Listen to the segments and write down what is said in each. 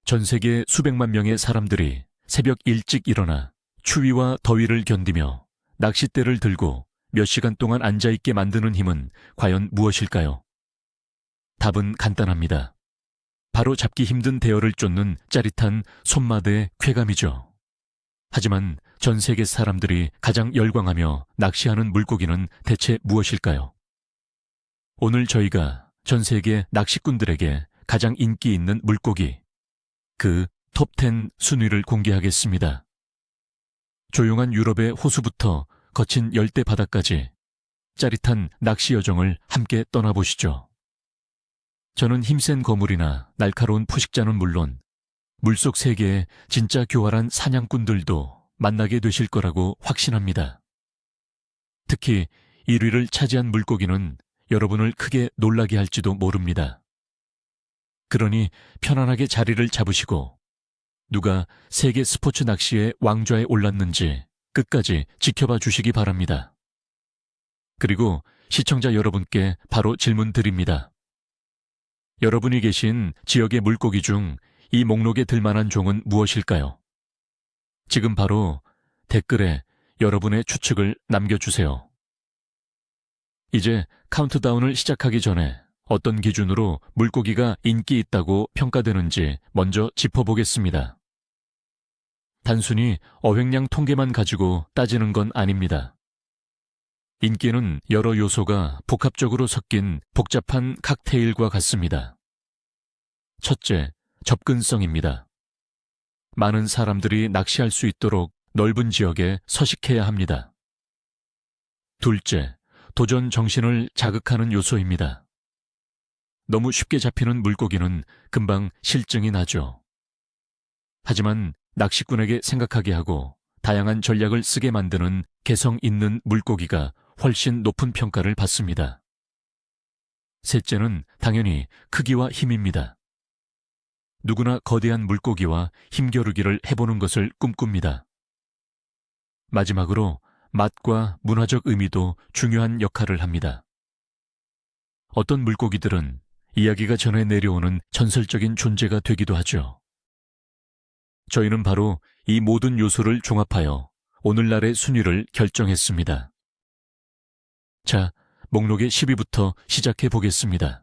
전 세계 수백만 명의 사람들이 새벽 일찍 일어나 추위와 더위를 견디며 낚싯대를 들고 몇 시간 동안 앉아있게 만드는 힘은 과연 무엇일까요? 답은 간단합니다. 바로 잡기 힘든 대어를 쫓는 짜릿한 손마대의 쾌감이죠. 하지만 전 세계 사람들이 가장 열광하며 낚시하는 물고기는 대체 무엇일까요? 오늘 저희가 전 세계 낚시꾼들에게 가장 인기 있는 물고기, 그 톱10 순위를 공개하겠습니다. 조용한 유럽의 호수부터 거친 열대 바다까지 짜릿한 낚시 여정을 함께 떠나보시죠. 저는 힘센 거물이나 날카로운 포식자는 물론 물속 세계의 진짜 교활한 사냥꾼들도 만나게 되실 거라고 확신합니다. 특히 1위를 차지한 물고기는 여러분을 크게 놀라게 할지도 모릅니다. 그러니 편안하게 자리를 잡으시고 누가 세계 스포츠 낚시의 왕좌에 올랐는지 끝까지 지켜봐 주시기 바랍니다. 그리고 시청자 여러분께 바로 질문 드립니다. 여러분이 계신 지역의 물고기 중 이 목록에 들만한 종은 무엇일까요? 지금 바로 댓글에 여러분의 추측을 남겨주세요. 이제 카운트다운을 시작하기 전에 어떤 기준으로 물고기가 인기 있다고 평가되는지 먼저 짚어보겠습니다. 단순히 어획량 통계만 가지고 따지는 건 아닙니다. 인기는 여러 요소가 복합적으로 섞인 복잡한 칵테일과 같습니다. 첫째, 접근성입니다. 많은 사람들이 낚시할 수 있도록 넓은 지역에 서식해야 합니다. 둘째, 도전 정신을 자극하는 요소입니다. 너무 쉽게 잡히는 물고기는 금방 실증이 나죠. 하지만 낚시꾼에게 생각하게 하고 다양한 전략을 쓰게 만드는 개성 있는 물고기가 훨씬 높은 평가를 받습니다. 셋째는 당연히 크기와 힘입니다. 누구나 거대한 물고기와 힘겨루기를 해보는 것을 꿈꿉니다. 마지막으로 맛과 문화적 의미도 중요한 역할을 합니다. 어떤 물고기들은 이야기가 전해 내려오는 전설적인 존재가 되기도 하죠. 저희는 바로 이 모든 요소를 종합하여 오늘날의 순위를 결정했습니다. 자, 목록의 10위부터 시작해 보겠습니다.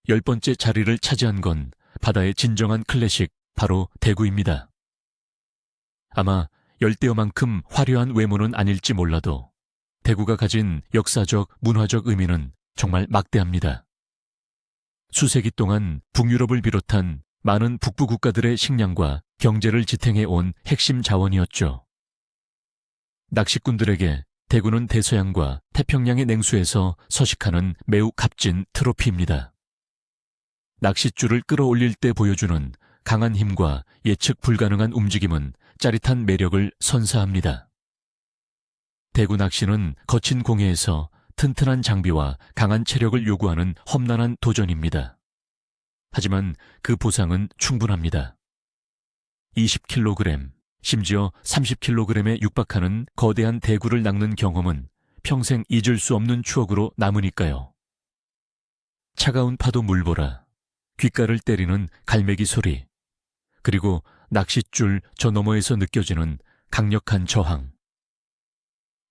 10번째 자리를 차지한 건 바다의 진정한 클래식, 바로 대구입니다. 아마 열대어만큼 화려한 외모는 아닐지 몰라도 대구가 가진 역사적, 문화적 의미는 정말 막대합니다. 수세기 동안 북유럽을 비롯한 많은 북부 국가들의 식량과 경제를 지탱해 온 핵심 자원이었죠. 낚시꾼들에게 대구는 대서양과 태평양의 냉수에서 서식하는 매우 값진 트로피입니다. 낚싯줄을 끌어올릴 때 보여주는 강한 힘과 예측 불가능한 움직임은 짜릿한 매력을 선사합니다. 대구 낚시는 거친 공해에서 튼튼한 장비와 강한 체력을 요구하는 험난한 도전입니다. 하지만 그 보상은 충분합니다. 20kg, 심지어 30kg에 육박하는 거대한 대구를 낚는 경험은 평생 잊을 수 없는 추억으로 남으니까요. 차가운 파도 물보라, 귓가를 때리는 갈매기 소리, 그리고 낚싯줄 저 너머에서 느껴지는 강력한 저항.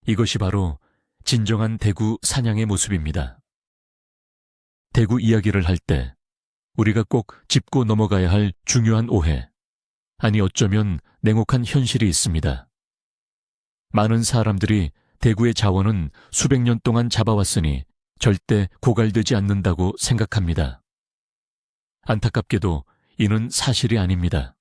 이것이 바로 진정한 대구 사냥의 모습입니다. 대구 이야기를 할 때 우리가 꼭 짚고 넘어가야 할 중요한 오해, 아니 어쩌면 냉혹한 현실이 있습니다. 많은 사람들이 대구의 자원은 수백 년 동안 잡아왔으니 절대 고갈되지 않는다고 생각합니다. 안타깝게도 이는 사실이 아닙니다.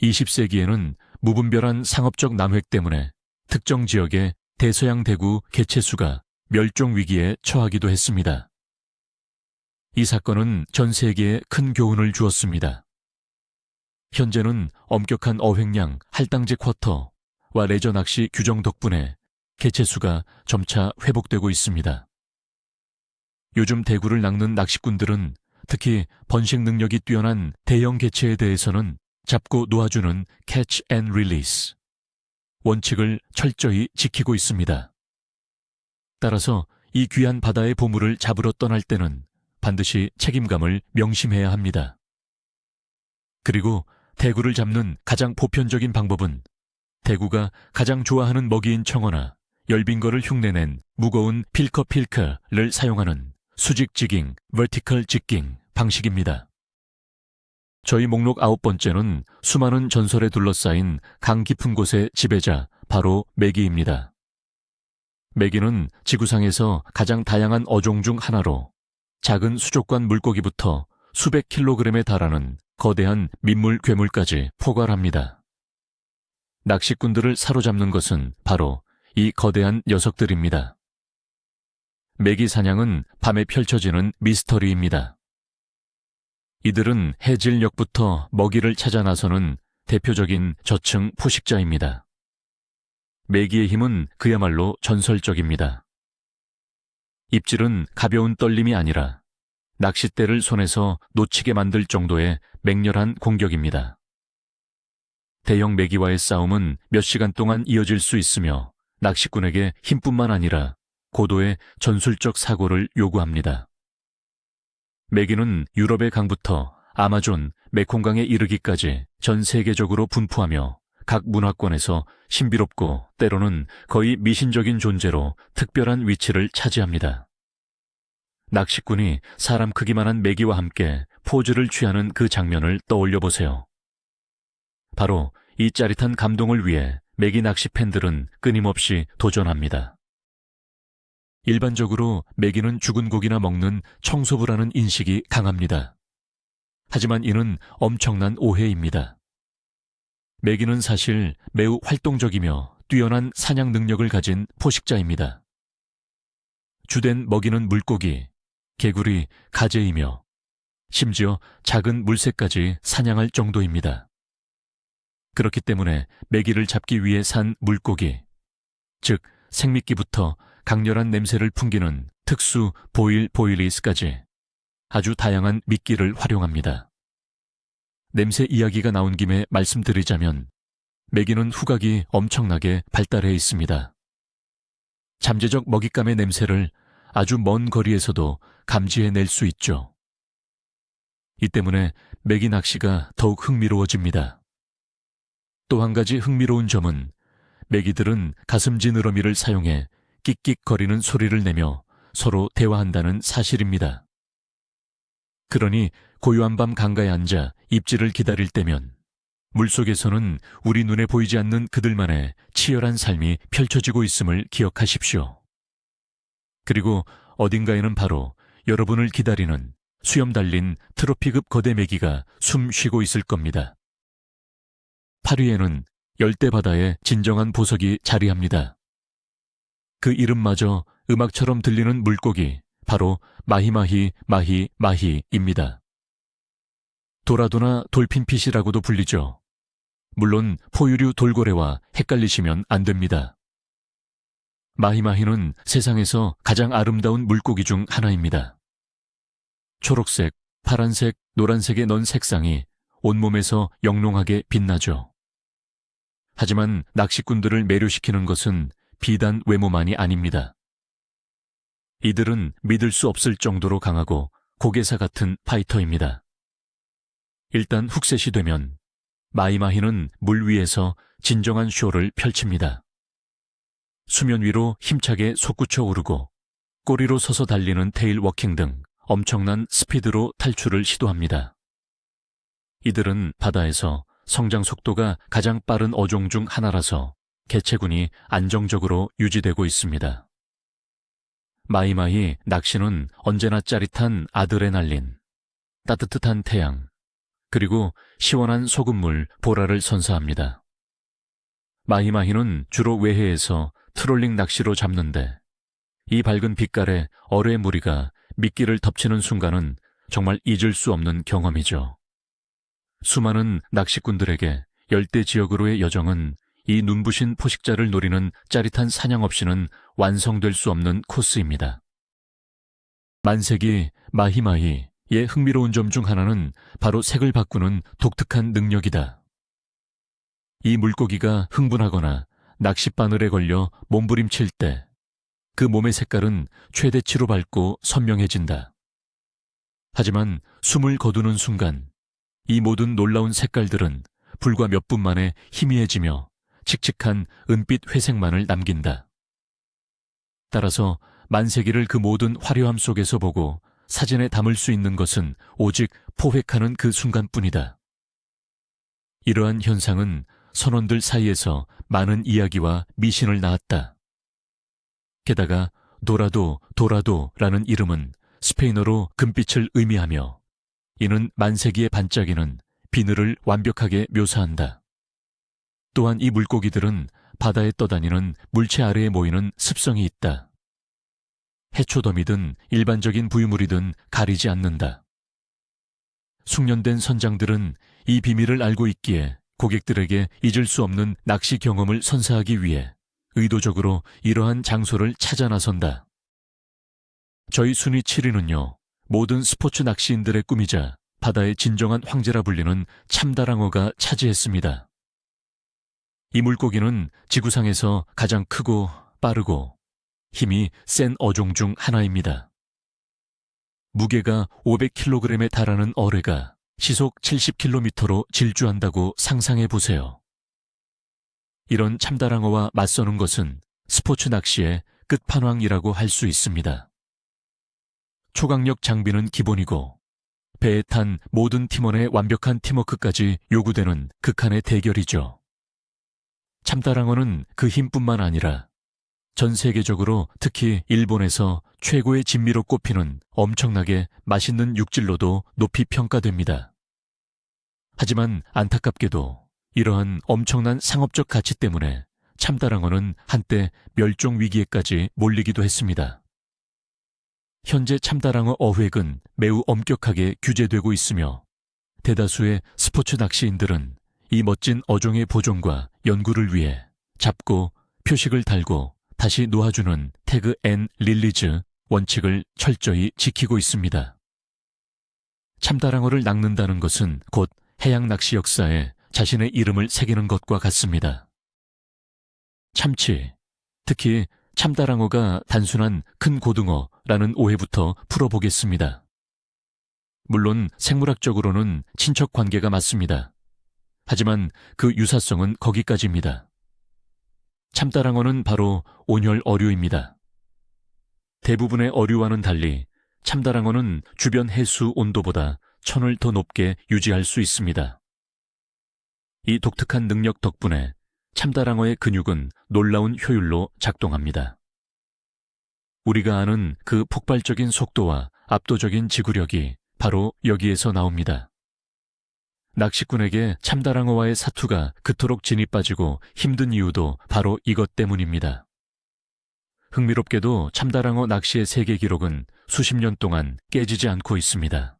20세기에는 무분별한 상업적 남획 때문에 특정 지역의 대서양 대구 개체수가 멸종 위기에 처하기도 했습니다. 이 사건은 전 세계에 큰 교훈을 주었습니다. 현재는 엄격한 어획량, 할당제 쿼터와 레저 낚시 규정 덕분에 개체수가 점차 회복되고 있습니다. 요즘 대구를 낚는 낚시꾼들은 특히 번식 능력이 뛰어난 대형 개체에 대해서는 잡고 놓아주는 catch and release 원칙을 철저히 지키고 있습니다. 따라서 이 귀한 바다의 보물을 잡으러 떠날 때는 반드시 책임감을 명심해야 합니다. 그리고 대구를 잡는 가장 보편적인 방법은 대구가 가장 좋아하는 먹이인 청어나 열빙거를 흉내낸 무거운 필커를 사용하는 수직 지깅, vertical jigging 방식입니다. 저희 목록 9번째는 수많은 전설에 둘러싸인 강 깊은 곳의 지배자, 바로 메기입니다. 메기는 지구상에서 가장 다양한 어종 중 하나로 작은 수족관 물고기부터 수백 킬로그램에 달하는 거대한 민물 괴물까지 포괄합니다. 낚시꾼들을 사로잡는 것은 바로 이 거대한 녀석들입니다. 메기 사냥은 밤에 펼쳐지는 미스터리입니다. 이들은 해질녘부터 먹이를 찾아 나서는 대표적인 저층 포식자입니다. 메기의 힘은 그야말로 전설적입니다. 입질은 가벼운 떨림이 아니라 낚싯대를 손에서 놓치게 만들 정도의 맹렬한 공격입니다. 대형 메기와의 싸움은 몇 시간 동안 이어질 수 있으며 낚시꾼에게 힘뿐만 아니라 고도의 전술적 사고를 요구합니다. 메기는 유럽의 강부터 아마존, 메콩강에 이르기까지 전 세계적으로 분포하며 각 문화권에서 신비롭고 때로는 거의 미신적인 존재로 특별한 위치를 차지합니다. 낚시꾼이 사람 크기만한 메기와 함께 포즈를 취하는 그 장면을 떠올려 보세요. 바로 이 짜릿한 감동을 위해 메기 낚시 팬들은 끊임없이 도전합니다. 일반적으로 메기는 죽은 고기나 먹는 청소부라는 인식이 강합니다. 하지만 이는 엄청난 오해입니다. 메기는 사실 매우 활동적이며 뛰어난 사냥 능력을 가진 포식자입니다. 주된 먹이는 물고기, 개구리, 가재이며 심지어 작은 물새까지 사냥할 정도입니다. 그렇기 때문에 메기를 잡기 위해 산 물고기, 즉 생미끼부터 강렬한 냄새를 풍기는 특수 보일리스까지 아주 다양한 미끼를 활용합니다. 냄새 이야기가 나온 김에 말씀드리자면 메기는 후각이 엄청나게 발달해 있습니다. 잠재적 먹잇감의 냄새를 아주 먼 거리에서도 감지해낼 수 있죠. 이 때문에 메기 낚시가 더욱 흥미로워집니다. 또 한 가지 흥미로운 점은 메기들은 가슴 지느러미를 사용해 끽끽거리는 소리를 내며 서로 대화한다는 사실입니다. 그러니 고요한 밤 강가에 앉아 입질을 기다릴 때면 물속에서는 우리 눈에 보이지 않는 그들만의 치열한 삶이 펼쳐지고 있음을 기억하십시오. 그리고 어딘가에는 바로 여러분을 기다리는 수염 달린 트로피급 거대 메기가 숨 쉬고 있을 겁니다. 8위에는 열대바다에 진정한 보석이 자리합니다. 그 이름마저 음악처럼 들리는 물고기, 바로 마히마히입니다. 도라도나 돌핀핏이라고도 불리죠. 물론 포유류 돌고래와 헷갈리시면 안 됩니다. 마히마히는 세상에서 가장 아름다운 물고기 중 하나입니다. 초록색, 파란색, 노란색의 넌 색상이 온몸에서 영롱하게 빛나죠. 하지만 낚시꾼들을 매료시키는 것은 비단 외모만이 아닙니다. 이들은 믿을 수 없을 정도로 강하고 고개사 같은 파이터입니다. 일단 훅셋이 되면 마히마히는 물 위에서 진정한 쇼를 펼칩니다. 수면 위로 힘차게 솟구쳐 오르고 꼬리로 서서 달리는 테일 워킹 등 엄청난 스피드로 탈출을 시도합니다. 이들은 바다에서 성장 속도가 가장 빠른 어종 중 하나라서 개체군이 안정적으로 유지되고 있습니다. 마히마히 낚시는 언제나 짜릿한 아드레날린, 따뜻한 태양, 그리고 시원한 소금물 보라를 선사합니다. 마히마히는 주로 외해에서 트롤링 낚시로 잡는데 이 밝은 빛깔의 어뢰 무리가 미끼를 덮치는 순간은 정말 잊을 수 없는 경험이죠. 수많은 낚시꾼들에게 열대 지역으로의 여정은 이 눈부신 포식자를 노리는 짜릿한 사냥 없이는 완성될 수 없는 코스입니다. 만세기 마히마히의 흥미로운 점 중 하나는 바로 색을 바꾸는 독특한 능력이다. 이 물고기가 흥분하거나 낚싯바늘에 걸려 몸부림칠 때 그 몸의 색깔은 최대치로 밝고 선명해진다. 하지만 숨을 거두는 순간 이 모든 놀라운 색깔들은 불과 몇 분 만에 희미해지며 칙칙한 은빛 회색만을 남긴다. 따라서 만세기를 그 모든 화려함 속에서 보고 사진에 담을 수 있는 것은 오직 포획하는 그 순간뿐이다. 이러한 현상은 선원들 사이에서 많은 이야기와 미신을 낳았다. 게다가 도라도라는 이름은 스페인어로 금빛을 의미하며 이는 만세기의 반짝이는 비늘을 완벽하게 묘사한다. 또한 이 물고기들은 바다에 떠다니는 물체 아래에 모이는 습성이 있다. 해초더미든 일반적인 부유물이든 가리지 않는다. 숙련된 선장들은 이 비밀을 알고 있기에 고객들에게 잊을 수 없는 낚시 경험을 선사하기 위해 의도적으로 이러한 장소를 찾아 나선다. 저희 순위 7위는요, 모든 스포츠 낚시인들의 꿈이자 바다의 진정한 황제라 불리는 참다랑어가 차지했습니다. 이 물고기는 지구상에서 가장 크고 빠르고 힘이 센 어종 중 하나입니다. 무게가 500kg에 달하는 어뢰가 시속 70km로 질주한다고 상상해 보세요. 이런 참다랑어와 맞서는 것은 스포츠 낚시의 끝판왕이라고 할 수 있습니다. 초강력 장비는 기본이고 배에 탄 모든 팀원의 완벽한 팀워크까지 요구되는 극한의 대결이죠. 참다랑어는 그 힘뿐만 아니라 전 세계적으로 특히 일본에서 최고의 진미로 꼽히는 엄청나게 맛있는 육질로도 높이 평가됩니다. 하지만 안타깝게도 이러한 엄청난 상업적 가치 때문에 참다랑어는 한때 멸종 위기에까지 몰리기도 했습니다. 현재 참다랑어 어획은 매우 엄격하게 규제되고 있으며 대다수의 스포츠 낚시인들은 이 멋진 어종의 보존과 연구를 위해 잡고 표식을 달고 다시 놓아주는 태그 앤 릴리즈 원칙을 철저히 지키고 있습니다. 참다랑어를 낚는다는 것은 곧 해양 낚시 역사에 자신의 이름을 새기는 것과 같습니다. 참치, 특히 참다랑어가 단순한 큰 고등어라는 오해부터 풀어보겠습니다. 물론 생물학적으로는 친척 관계가 맞습니다. 하지만 그 유사성은 거기까지입니다. 참다랑어는 바로 온혈 어류입니다. 대부분의 어류와는 달리 참다랑어는 주변 해수 온도보다 1000을 더 높게 유지할 수 있습니다. 이 독특한 능력 덕분에 참다랑어의 근육은 놀라운 효율로 작동합니다. 우리가 아는 그 폭발적인 속도와 압도적인 지구력이 바로 여기에서 나옵니다. 낚시꾼에게 참다랑어와의 사투가 그토록 진이 빠지고 힘든 이유도 바로 이것 때문입니다. 흥미롭게도 참다랑어 낚시의 세계 기록은 수십 년 동안 깨지지 않고 있습니다.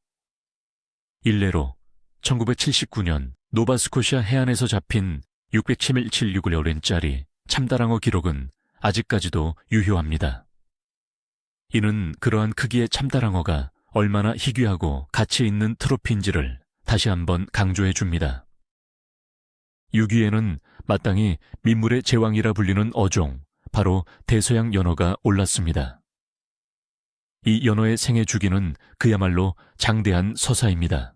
일례로 1979년 노바스코시아 해안에서 잡힌 617.76렌짜리 참다랑어 기록은 아직까지도 유효합니다. 이는 그러한 크기의 참다랑어가 얼마나 희귀하고 가치 있는 트로피인지를 다시 한번 강조해 줍니다. 6위에는 마땅히 민물의 제왕이라 불리는 어종, 바로 대서양 연어가 올랐습니다. 이 연어의 생애 주기는 그야말로 장대한 서사입니다.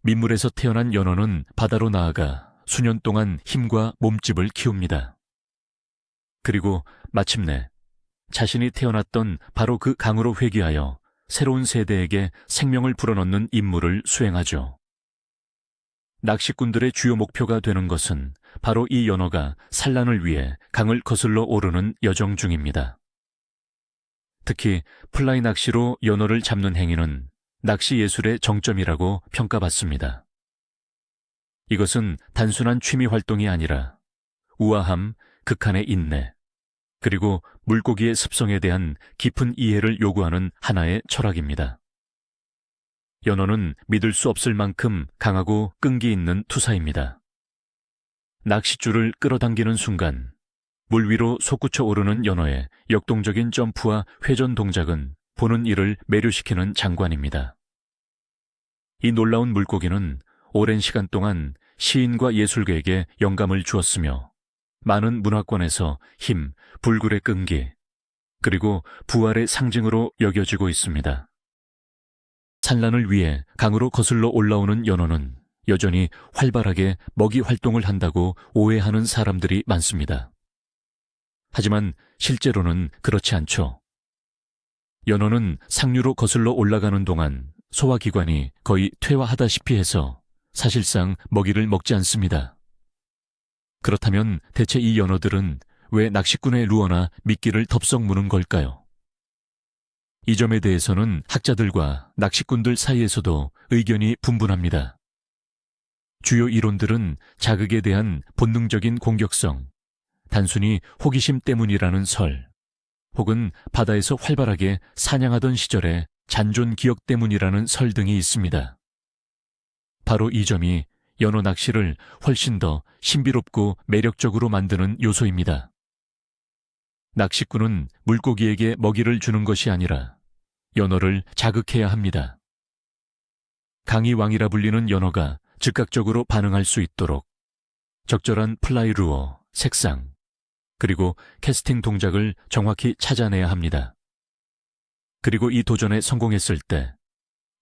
민물에서 태어난 연어는 바다로 나아가 수년 동안 힘과 몸집을 키웁니다. 그리고 마침내 자신이 태어났던 바로 그 강으로 회귀하여 새로운 세대에게 생명을 불어넣는 임무를 수행하죠. 낚시꾼들의 주요 목표가 되는 것은 바로 이 연어가 산란을 위해 강을 거슬러 오르는 여정 중입니다. 특히 플라이 낚시로 연어를 잡는 행위는 낚시 예술의 정점이라고 평가받습니다. 이것은 단순한 취미 활동이 아니라 우아함, 극한의 인내, 그리고 물고기의 습성에 대한 깊은 이해를 요구하는 하나의 철학입니다. 연어는 믿을 수 없을 만큼 강하고 끈기 있는 투사입니다. 낚싯줄을 끌어당기는 순간 물 위로 솟구쳐 오르는 연어의 역동적인 점프와 회전 동작은 보는 이를 매료시키는 장관입니다. 이 놀라운 물고기는 오랜 시간 동안 시인과 예술가에게 영감을 주었으며 많은 문화권에서 힘, 불굴의 끈기, 그리고 부활의 상징으로 여겨지고 있습니다. 산란을 위해 강으로 거슬러 올라오는 연어는 여전히 활발하게 먹이 활동을 한다고 오해하는 사람들이 많습니다. 하지만 실제로는 그렇지 않죠. 연어는 상류로 거슬러 올라가는 동안 소화기관이 거의 퇴화하다시피 해서 사실상 먹이를 먹지 않습니다. 그렇다면 대체 이 연어들은 왜 낚시꾼의 루어나 미끼를 덥석 무는 걸까요? 이 점에 대해서는 학자들과 낚시꾼들 사이에서도 의견이 분분합니다. 주요 이론들은 자극에 대한 본능적인 공격성, 단순히 호기심 때문이라는 설, 혹은 바다에서 활발하게 사냥하던 시절의 잔존 기억 때문이라는 설 등이 있습니다. 바로 이 점이 연어 낚시를 훨씬 더 신비롭고 매력적으로 만드는 요소입니다. 낚시꾼은 물고기에게 먹이를 주는 것이 아니라 연어를 자극해야 합니다. 강이 왕이라 불리는 연어가 즉각적으로 반응할 수 있도록 적절한 플라이 루어, 색상, 그리고 캐스팅 동작을 정확히 찾아내야 합니다. 그리고 이 도전에 성공했을 때,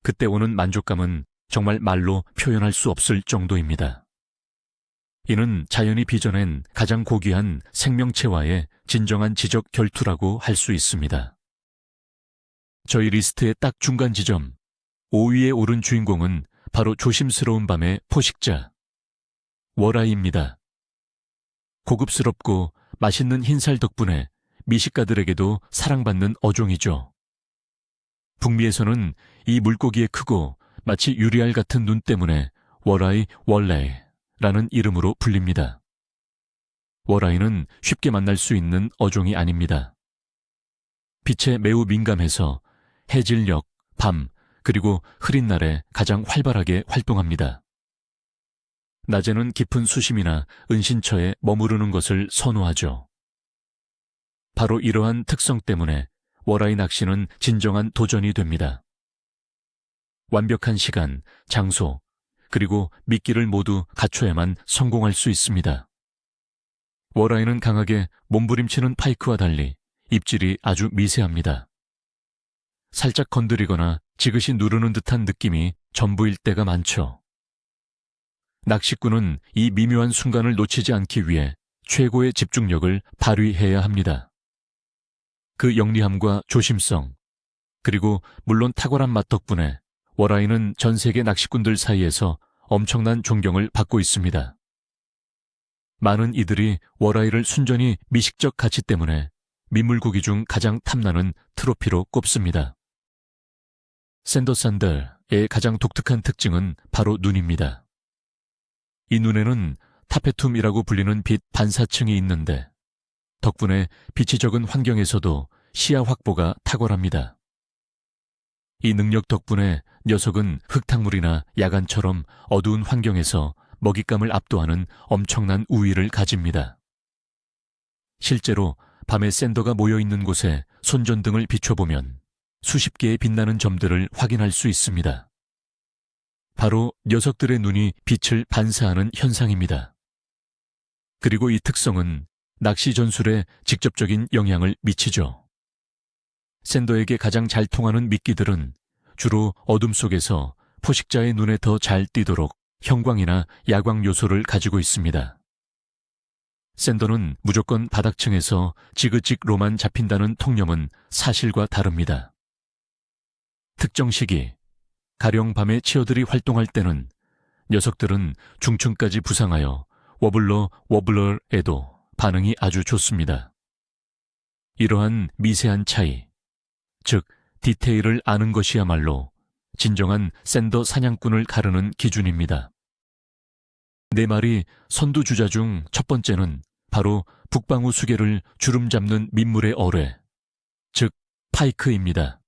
그때 오는 만족감은 정말 말로 표현할 수 없을 정도입니다. 이는 자연이 빚어낸 가장 고귀한 생명체와의 진정한 지적 결투라고 할 수 있습니다. 저희 리스트의 딱 중간 지점, 5위에 오른 주인공은 바로 조심스러운 밤의 포식자, 워라이입니다. 고급스럽고 맛있는 흰살 덕분에 미식가들에게도 사랑받는 어종이죠. 북미에서는 이 물고기의 크고 마치 유리알 같은 눈 때문에 워라이 월레이라는 이름으로 불립니다. 워라이는 쉽게 만날 수 있는 어종이 아닙니다. 빛에 매우 민감해서 해질녘, 밤, 그리고 흐린 날에 가장 활발하게 활동합니다. 낮에는 깊은 수심이나 은신처에 머무르는 것을 선호하죠. 바로 이러한 특성 때문에 워라이 낚시는 진정한 도전이 됩니다. 완벽한 시간, 장소, 그리고 미끼를 모두 갖춰야만 성공할 수 있습니다. 워라이는 강하게 몸부림치는 파이크와 달리 입질이 아주 미세합니다. 살짝 건드리거나 지그시 누르는 듯한 느낌이 전부일 때가 많죠. 낚시꾼은 이 미묘한 순간을 놓치지 않기 위해 최고의 집중력을 발휘해야 합니다. 그 영리함과 조심성, 그리고 물론 탁월한 맛 덕분에 워라이는 전 세계 낚시꾼들 사이에서 엄청난 존경을 받고 있습니다. 많은 이들이 워라이를 순전히 미식적 가치 때문에 민물고기 중 가장 탐나는 트로피로 꼽습니다. 샌더산들의 가장 독특한 특징은 바로 눈입니다. 이 눈에는 타페툼이라고 불리는 빛 반사층이 있는데 덕분에 빛이 적은 환경에서도 시야 확보가 탁월합니다. 이 능력 덕분에 녀석은 흙탕물이나 야간처럼 어두운 환경에서 먹잇감을 압도하는 엄청난 우위를 가집니다. 실제로 밤에 샌더가 모여있는 곳에 손전등을 비춰보면 수십 개의 빛나는 점들을 확인할 수 있습니다. 바로 녀석들의 눈이 빛을 반사하는 현상입니다. 그리고 이 특성은 낚시 전술에 직접적인 영향을 미치죠. 샌더에게 가장 잘 통하는 미끼들은 주로 어둠 속에서 포식자의 눈에 더 잘 띄도록 형광이나 야광 요소를 가지고 있습니다. 샌더는 무조건 바닥층에서 지그직로만 잡힌다는 통념은 사실과 다릅니다. 특정 시기, 가령 밤에 치어들이 활동할 때는 녀석들은 중층까지 부상하여 워블러에도 반응이 아주 좋습니다. 이러한 미세한 차이, 즉 디테일을 아는 것이야말로 진정한 샌더 사냥꾼을 가르는 기준입니다. 네 마리 선두주자 중 첫 번째는 바로 북방우 수개를 주름 잡는 민물의 어뢰, 즉 파이크입니다.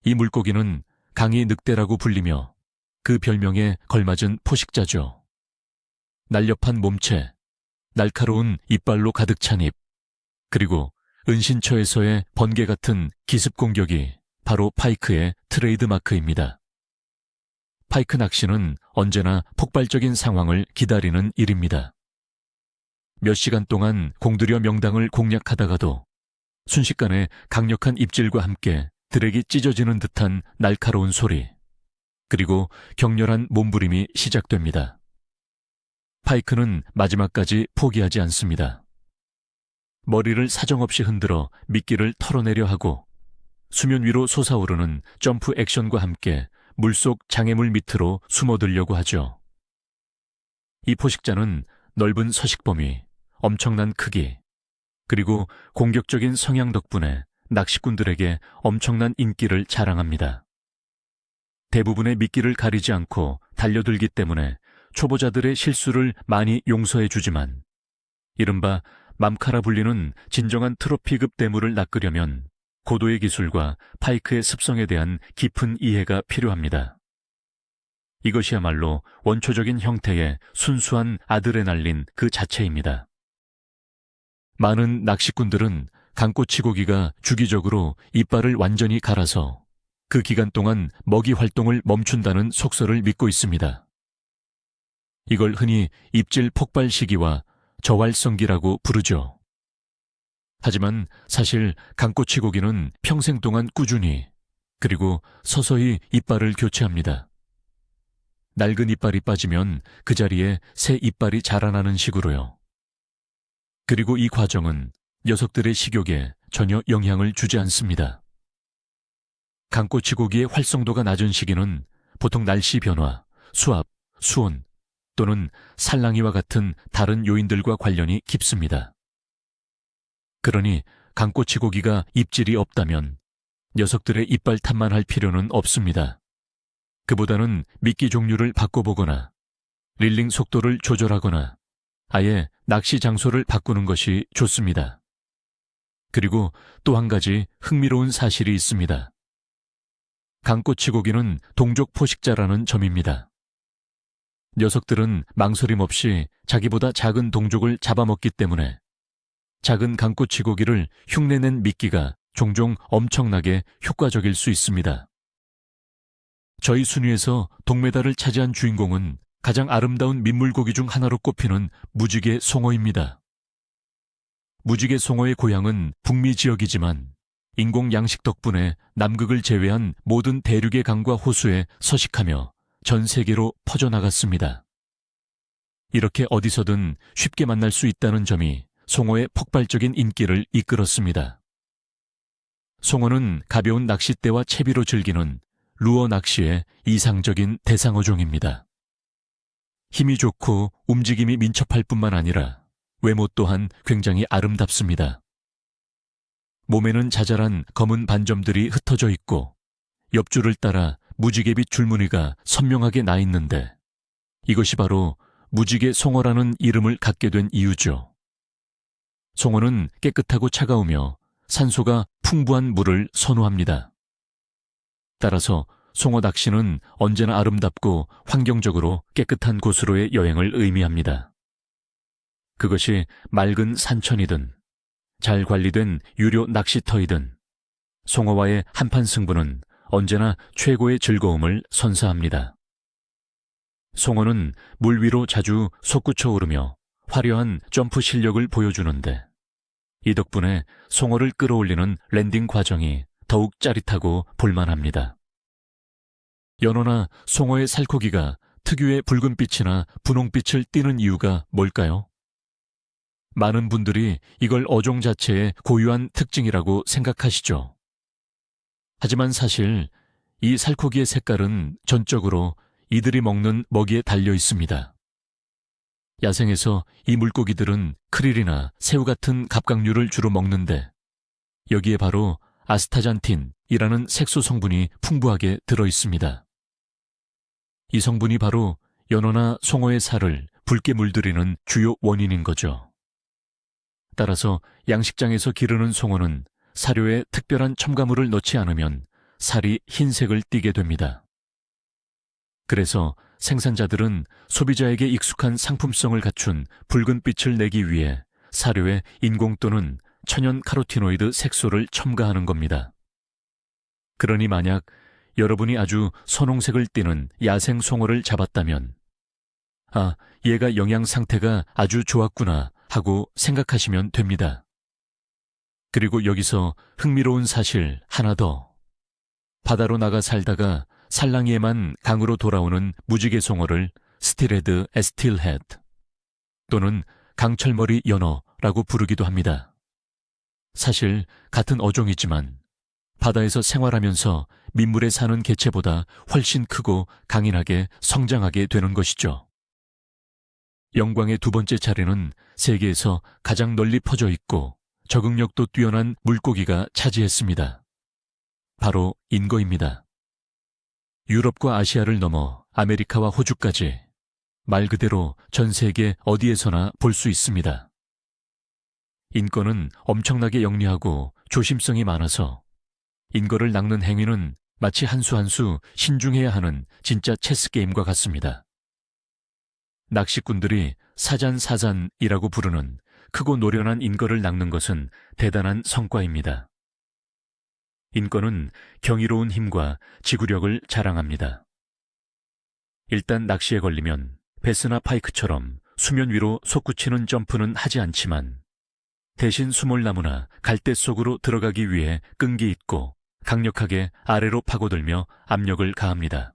이 물고기는 강이 늑대라고 불리며 그 별명에 걸맞은 포식자죠. 날렵한 몸체, 날카로운 이빨로 가득 찬 입, 그리고 은신처에서의 번개 같은 기습 공격이 바로 파이크의 트레이드 마크입니다. 파이크 낚시는 언제나 폭발적인 상황을 기다리는 일입니다. 몇 시간 동안 공들여 명당을 공략하다가도 순식간에 강력한 입질과 함께 드랙이 찢어지는 듯한 날카로운 소리, 그리고 격렬한 몸부림이 시작됩니다. 파이크는 마지막까지 포기하지 않습니다. 머리를 사정없이 흔들어 미끼를 털어내려 하고 수면 위로 솟아오르는 점프 액션과 함께 물속 장애물 밑으로 숨어들려고 하죠. 이 포식자는 넓은 서식 범위, 엄청난 크기, 그리고 공격적인 성향 덕분에 낚시꾼들에게 엄청난 인기를 자랑합니다. 대부분의 미끼를 가리지 않고 달려들기 때문에 초보자들의 실수를 많이 용서해 주지만 이른바 맘카라 불리는 진정한 트로피급 대물을 낚으려면 고도의 기술과 파이크의 습성에 대한 깊은 이해가 필요합니다. 이것이야말로 원초적인 형태의 순수한 아드레날린 그 자체입니다. 많은 낚시꾼들은 강꼬치고기가 주기적으로 이빨을 완전히 갈아서 그 기간 동안 먹이 활동을 멈춘다는 속설을 믿고 있습니다. 이걸 흔히 입질 폭발 시기와 저활성기라고 부르죠. 하지만 사실 강꼬치고기는 평생 동안 꾸준히 그리고 서서히 이빨을 교체합니다. 낡은 이빨이 빠지면 그 자리에 새 이빨이 자라나는 식으로요. 그리고 이 과정은 녀석들의 식욕에 전혀 영향을 주지 않습니다. 강꼬치고기의 활성도가 낮은 시기는 보통 날씨 변화, 수압, 수온 또는 산랑이와 같은 다른 요인들과 관련이 깊습니다. 그러니 강꼬치고기가 입질이 없다면 녀석들의 이빨 탓만 할 필요는 없습니다. 그보다는 미끼 종류를 바꿔보거나 릴링 속도를 조절하거나 아예 낚시 장소를 바꾸는 것이 좋습니다. 그리고 또 한 가지 흥미로운 사실이 있습니다. 강꼬치고기는 동족 포식자라는 점입니다. 녀석들은 망설임 없이 자기보다 작은 동족을 잡아먹기 때문에 작은 강꼬치고기를 흉내낸 미끼가 종종 엄청나게 효과적일 수 있습니다. 저희 순위에서 동메달을 차지한 주인공은 가장 아름다운 민물고기 중 하나로 꼽히는 무지개 송어입니다. 무지개 송어의 고향은 북미 지역이지만 인공 양식 덕분에 남극을 제외한 모든 대륙의 강과 호수에 서식하며 전 세계로 퍼져나갔습니다. 이렇게 어디서든 쉽게 만날 수 있다는 점이 송어의 폭발적인 인기를 이끌었습니다. 송어는 가벼운 낚싯대와 채비로 즐기는 루어 낚시의 이상적인 대상어종입니다. 힘이 좋고 움직임이 민첩할 뿐만 아니라 외모 또한 굉장히 아름답습니다. 몸에는 자잘한 검은 반점들이 흩어져 있고 옆줄을 따라 무지개빛 줄무늬가 선명하게 나 있는데 이것이 바로 무지개 송어라는 이름을 갖게 된 이유죠. 송어는 깨끗하고 차가우며 산소가 풍부한 물을 선호합니다. 따라서 송어 낚시는 언제나 아름답고 환경적으로 깨끗한 곳으로의 여행을 의미합니다. 그것이 맑은 산천이든 잘 관리된 유료 낚시터이든 송어와의 한판 승부는 언제나 최고의 즐거움을 선사합니다. 송어는 물 위로 자주 솟구쳐 오르며 화려한 점프 실력을 보여주는데 이 덕분에 송어를 끌어올리는 랜딩 과정이 더욱 짜릿하고 볼만합니다. 연어나 송어의 살코기가 특유의 붉은빛이나 분홍빛을 띠는 이유가 뭘까요? 많은 분들이 이걸 어종 자체의 고유한 특징이라고 생각하시죠. 하지만 사실 이 살코기의 색깔은 전적으로 이들이 먹는 먹이에 달려 있습니다. 야생에서 이 물고기들은 크릴이나 새우 같은 갑각류를 주로 먹는데 여기에 바로 아스타잔틴이라는 색소 성분이 풍부하게 들어 있습니다. 이 성분이 바로 연어나 송어의 살을 붉게 물들이는 주요 원인인 거죠. 따라서 양식장에서 기르는 송어는 사료에 특별한 첨가물을 넣지 않으면 살이 흰색을 띠게 됩니다. 그래서 생산자들은 소비자에게 익숙한 상품성을 갖춘 붉은 빛을 내기 위해 사료에 인공 또는 천연 카로티노이드 색소를 첨가하는 겁니다. 그러니 만약 여러분이 아주 선홍색을 띠는 야생 송어를 잡았다면 아, 얘가 영양 상태가 아주 좋았구나 하고 생각하시면 됩니다. 그리고 여기서 흥미로운 사실 하나 더. 바다로 나가 살다가 살랑이에만 강으로 돌아오는 무지개 송어를 스틸헤드 에스틸헤드 또는 강철머리 연어라고 부르기도 합니다. 사실 같은 어종이지만 바다에서 생활하면서 민물에 사는 개체보다 훨씬 크고 강인하게 성장하게 되는 것이죠. 영광의 두 번째 차례는 세계에서 가장 널리 퍼져 있고 적응력도 뛰어난 물고기가 차지했습니다. 바로 인거입니다. 유럽과 아시아를 넘어 아메리카와 호주까지 말 그대로 전 세계 어디에서나 볼 수 있습니다. 인거는 엄청나게 영리하고 조심성이 많아서 인거를 낚는 행위는 마치 한 수 한 수 신중해야 하는 진짜 체스 게임과 같습니다. 낚시꾼들이 사잔사잔이라고 부르는 크고 노련한 인거를 낚는 것은 대단한 성과입니다. 인거는 경이로운 힘과 지구력을 자랑합니다. 일단 낚시에 걸리면 베스나 파이크처럼 수면 위로 솟구치는 점프는 하지 않지만 대신 수몰나무나 갈대 속으로 들어가기 위해 끈기 있고 강력하게 아래로 파고들며 압력을 가합니다.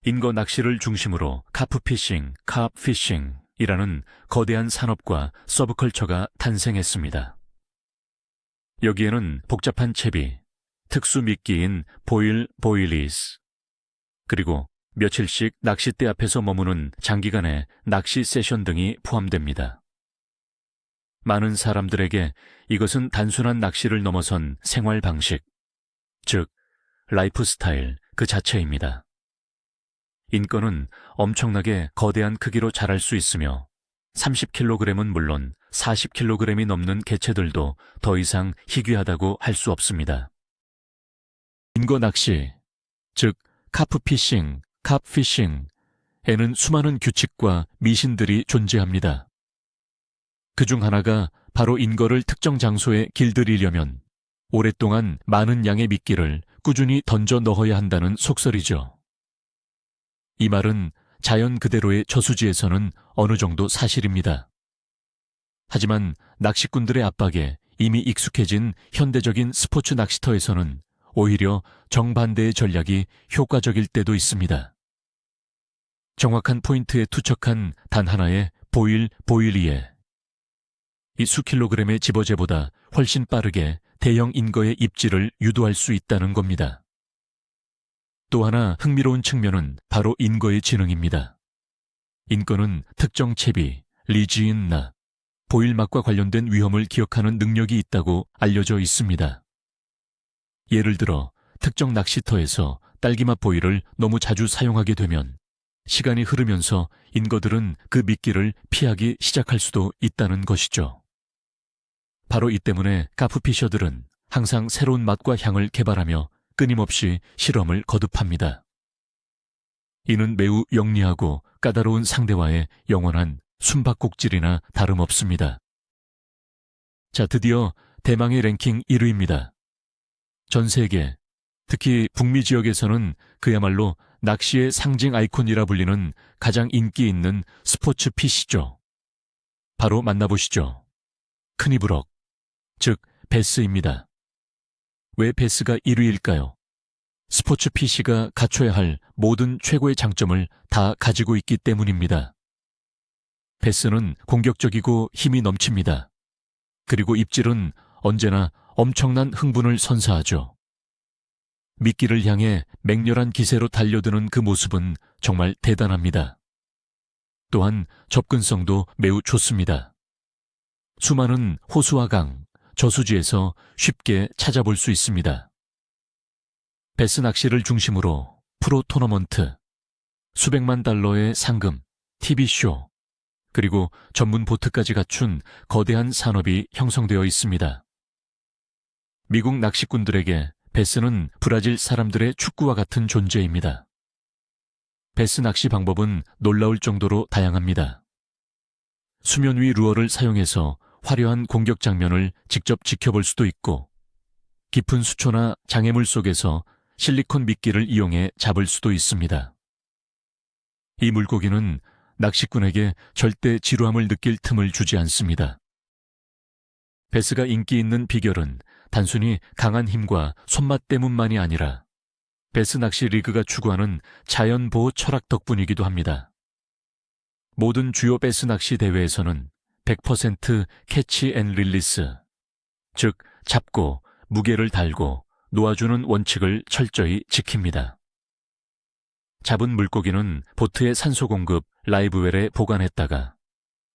인거 낚시를 중심으로 카프피싱, 카프피싱이라는 거대한 산업과 서브컬처가 탄생했습니다. 여기에는 복잡한 채비, 특수 미끼인 보일리스, 그리고 며칠씩 낚싯대 앞에서 머무는 장기간의 낚시 세션 등이 포함됩니다. 많은 사람들에게 이것은 단순한 낚시를 넘어선 생활 방식, 즉 라이프 스타일 그 자체입니다. 인거는 엄청나게 거대한 크기로 자랄 수 있으며 30kg은 물론 40kg이 넘는 개체들도 더 이상 희귀하다고 할 수 없습니다. 인거 낚시, 즉 카프피싱, 카프피싱에는 수많은 규칙과 미신들이 존재합니다. 그중 하나가 바로 인거를 특정 장소에 길들이려면 오랫동안 많은 양의 미끼를 꾸준히 던져 넣어야 한다는 속설이죠. 이 말은 자연 그대로의 저수지에서는 어느 정도 사실입니다. 하지만 낚시꾼들의 압박에 이미 익숙해진 현대적인 스포츠 낚시터에서는 오히려 정반대의 전략이 효과적일 때도 있습니다. 정확한 포인트에 투척한 단 하나의 보일리에 이 수킬로그램의 집어제보다 훨씬 빠르게 대형 인거의 입질을 유도할 수 있다는 겁니다. 또 하나 흥미로운 측면은 바로 인거의 지능입니다. 인거는 특정 채비, 리지인나, 보일막과 관련된 위험을 기억하는 능력이 있다고 알려져 있습니다. 예를 들어 특정 낚시터에서 딸기맛 보일을 너무 자주 사용하게 되면 시간이 흐르면서 인거들은 그 미끼를 피하기 시작할 수도 있다는 것이죠. 바로 이 때문에 카프피셔들은 항상 새로운 맛과 향을 개발하며 끊임없이 실험을 거듭합니다. 이는 매우 영리하고 까다로운 상대와의 영원한 숨바꼭질이나 다름없습니다. 자, 드디어 대망의 랭킹 1위입니다. 전 세계, 특히 북미 지역에서는 그야말로 낚시의 상징 아이콘이라 불리는 가장 인기 있는 스포츠 핏이죠. 바로 만나보시죠. 크니브럭, 즉 베스입니다. 왜 베스가 1위일까요? 스포츠 핏이가 갖춰야 할 모든 최고의 장점을 다 가지고 있기 때문입니다. 베스는 공격적이고 힘이 넘칩니다. 그리고 입질은 언제나 엄청난 흥분을 선사하죠. 미끼를 향해 맹렬한 기세로 달려드는 그 모습은 정말 대단합니다. 또한 접근성도 매우 좋습니다. 수많은 호수와 강, 저수지에서 쉽게 찾아볼 수 있습니다. 베스 낚시를 중심으로 프로 토너먼트, 수백만 달러의 상금, TV쇼, 그리고 전문 보트까지 갖춘 거대한 산업이 형성되어 있습니다. 미국 낚시꾼들에게 베스는 브라질 사람들의 축구와 같은 존재입니다. 베스 낚시 방법은 놀라울 정도로 다양합니다. 수면 위 루어를 사용해서 화려한 공격 장면을 직접 지켜볼 수도 있고, 깊은 수초나 장애물 속에서 실리콘 미끼를 이용해 잡을 수도 있습니다. 이 물고기는 낚시꾼에게 절대 지루함을 느낄 틈을 주지 않습니다. 베스가 인기 있는 비결은 단순히 강한 힘과 손맛 때문만이 아니라 베스 낚시 리그가 추구하는 자연보호 철학 덕분이기도 합니다. 모든 주요 베스 낚시 대회에서는 100% 캐치 앤 릴리스, 즉 잡고 무게를 달고 놓아주는 원칙을 철저히 지킵니다. 잡은 물고기는 보트의 산소 공급 라이브웰에 보관했다가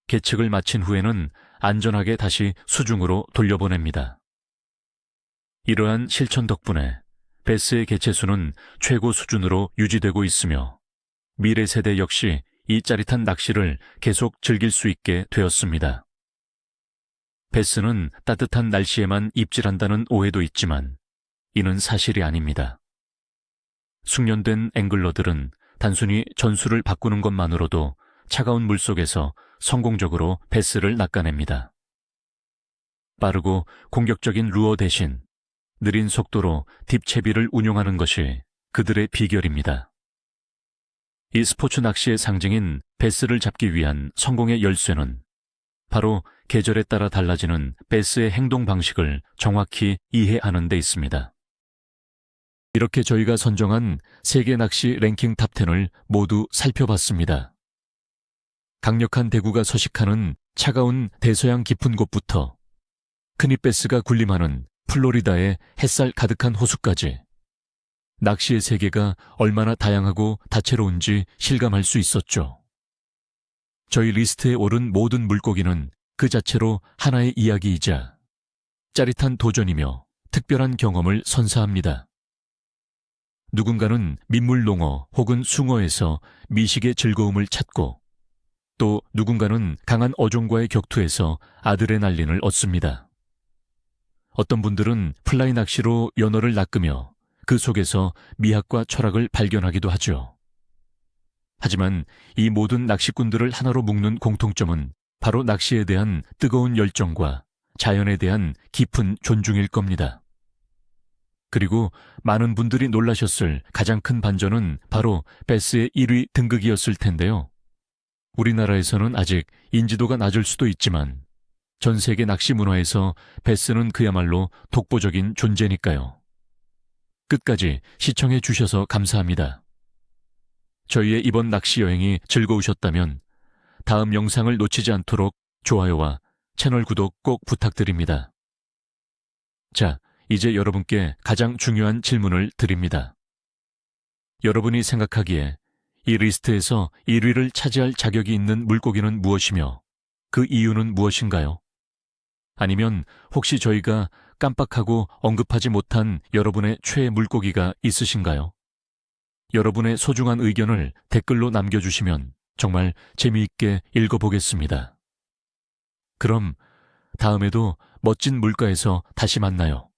계측을 마친 후에는 안전하게 다시 수중으로 돌려보냅니다. 이러한 실천 덕분에 베스의 개체수는 최고 수준으로 유지되고 있으며 미래 세대 역시 이 짜릿한 낚시를 계속 즐길 수 있게 되었습니다. 베스는 따뜻한 날씨에만 입질한다는 오해도 있지만 이는 사실이 아닙니다. 숙련된 앵글러들은 단순히 전술을 바꾸는 것만으로도 차가운 물속에서 성공적으로 베스를 낚아냅니다. 빠르고 공격적인 루어 대신 느린 속도로 딥채비를 운용하는 것이 그들의 비결입니다. 이 스포츠 낚시의 상징인 베스를 잡기 위한 성공의 열쇠는 바로 계절에 따라 달라지는 베스의 행동 방식을 정확히 이해하는 데 있습니다. 이렇게 저희가 선정한 세계 낚시 랭킹 탑10을 모두 살펴봤습니다. 강력한 대구가 서식하는 차가운 대서양 깊은 곳부터 크니베스가 군림하는 플로리다의 햇살 가득한 호수까지 낚시의 세계가 얼마나 다양하고 다채로운지 실감할 수 있었죠. 저희 리스트에 오른 모든 물고기는 그 자체로 하나의 이야기이자 짜릿한 도전이며 특별한 경험을 선사합니다. 누군가는 민물농어 혹은 숭어에서 미식의 즐거움을 찾고 또 누군가는 강한 어종과의 격투에서 아드레날린을 얻습니다. 어떤 분들은 플라이 낚시로 연어를 낚으며 그 속에서 미학과 철학을 발견하기도 하죠. 하지만 이 모든 낚시꾼들을 하나로 묶는 공통점은 바로 낚시에 대한 뜨거운 열정과 자연에 대한 깊은 존중일 겁니다. 그리고 많은 분들이 놀라셨을 가장 큰 반전은 바로 베스의 1위 등극이었을 텐데요. 우리나라에서는 아직 인지도가 낮을 수도 있지만 전 세계 낚시 문화에서 베스는 그야말로 독보적인 존재니까요. 끝까지 시청해 주셔서 감사합니다. 저희의 이번 낚시 여행이 즐거우셨다면 다음 영상을 놓치지 않도록 좋아요와 채널 구독 꼭 부탁드립니다. 자, 이제 여러분께 가장 중요한 질문을 드립니다. 여러분이 생각하기에 이 리스트에서 1위를 차지할 자격이 있는 물고기는 무엇이며 그 이유는 무엇인가요? 아니면 혹시 저희가 깜빡하고 언급하지 못한 여러분의 최애 물고기가 있으신가요? 여러분의 소중한 의견을 댓글로 남겨주시면 정말 재미있게 읽어보겠습니다. 그럼 다음에도 멋진 물가에서 다시 만나요.